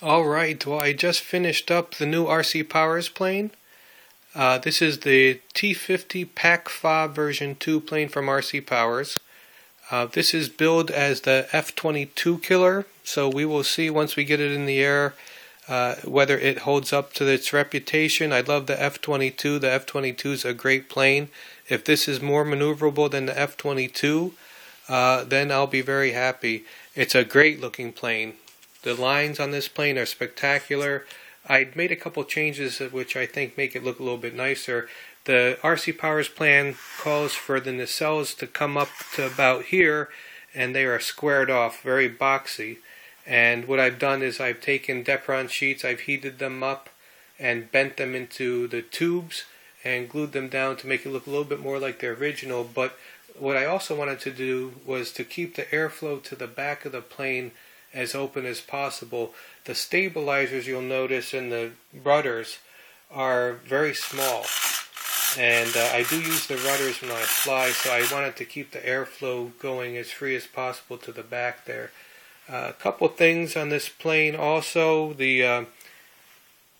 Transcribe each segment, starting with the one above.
Alright, well I just finished up the new RCPowers plane. This is the T-50 Pak Fa version 2 plane from RCPowers. This is billed as the F-22 killer, so we will see once we get it in the air whether it holds up to its reputation. I love the F-22. The F-22 is a great plane. If this is more maneuverable than the F-22, then I'll be very happy. It's a great looking plane. The lines on this plane are spectacular. I made a couple changes which I think make it look a little bit nicer. The RCPowers plan calls for the nacelles to come up to about here, and they are squared off, very boxy. And what I've done is I've taken Depron sheets, I've heated them up and bent them into the tubes and glued them down to make it look a little bit more like the original. But what I also wanted to do was to keep the airflow to the back of the plane as open as possible. The stabilizers, you'll notice, and the rudders are very small, and I do use the rudders when I fly, so I wanted to keep the airflow going as free as possible to the back there. A couple things on this plane also: the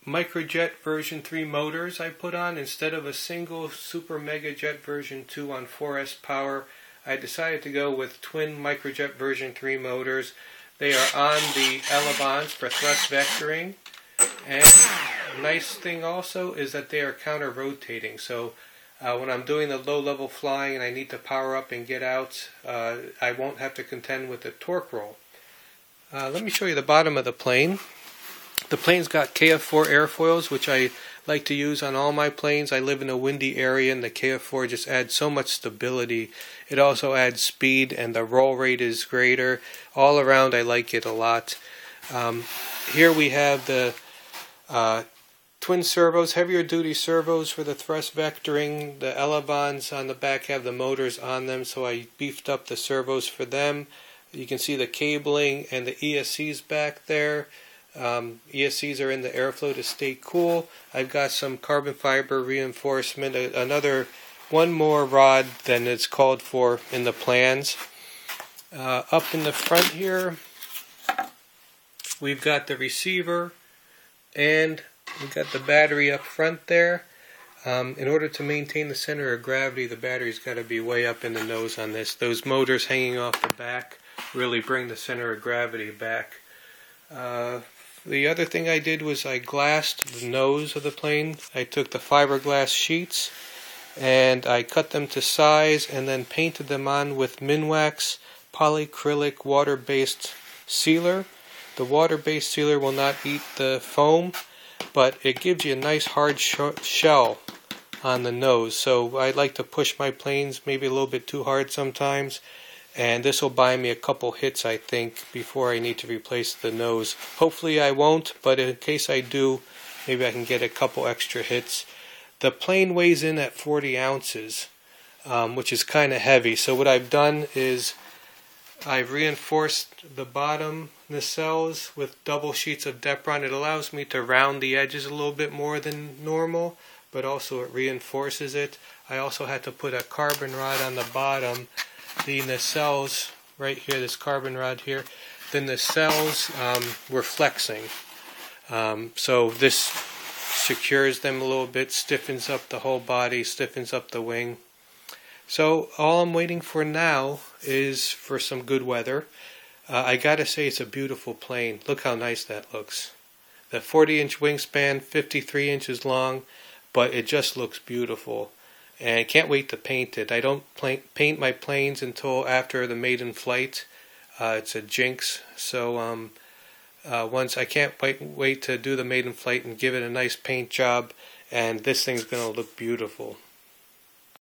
Microjet version 3 motors I put on. Instead of a single Super Mega Jet version 2 on 4S power, I decided to go with twin Microjet version 3 motors. They are on the elevons for thrust vectoring, and a nice thing also is that they are counter-rotating, so when I'm doing the low-level flying and I need to power up and get out, I won't have to contend with the torque roll. Let me show you the bottom of the plane. The plane's got KF4 airfoils, which I like to use on all my planes. I live in a windy area, and the KF4 just adds so much stability. It also adds speed, and the roll rate is greater. All around, I like it a lot. Here we have the twin servos, heavier duty servos for the thrust vectoring. The elevons on the back have the motors on them, so I beefed up the servos for them. You can see the cabling and the ESCs back there. ESCs are in the airflow to stay cool. I've got some carbon fiber reinforcement, one more rod than it's called for in the plans. Up in the front here, we've got the receiver, and we've got the battery up front there. In order to maintain the center of gravity, the battery's got to be way up in the nose on this. Those motors hanging off the back really bring the center of gravity back. The other thing I did was I glassed the nose of the plane. I took the fiberglass sheets and I cut them to size and then painted them on with Minwax polyacrylic water-based sealer. The water-based sealer will not eat the foam, but it gives you a nice hard shell on the nose. So I like to push my planes maybe a little bit too hard sometimes, and this will buy me a couple hits, I think, before I need to replace the nose. Hopefully I won't, but in case I do, maybe I can get a couple extra hits. The plane weighs in at 40 ounces, which is kind of heavy. So what I've done is I've reinforced the bottom nacelles with double sheets of Depron. It allows me to round the edges a little bit more than normal, but also it reinforces it. I also had to put a carbon rod on the bottom. The nacelles, right here, this carbon rod here, the nacelles were flexing. So this secures them a little bit, stiffens up the whole body, stiffens up the wing. So all I'm waiting for now is for some good weather. I gotta say, it's a beautiful plane. Look how nice that looks. The 40-inch wingspan, 53 inches long, but it just looks beautiful. And I can't wait to paint it. I don't paint my planes until after the maiden flight. It's a jinx. So once I can't wait to do the maiden flight and give it a nice paint job, and this thing's going to look beautiful.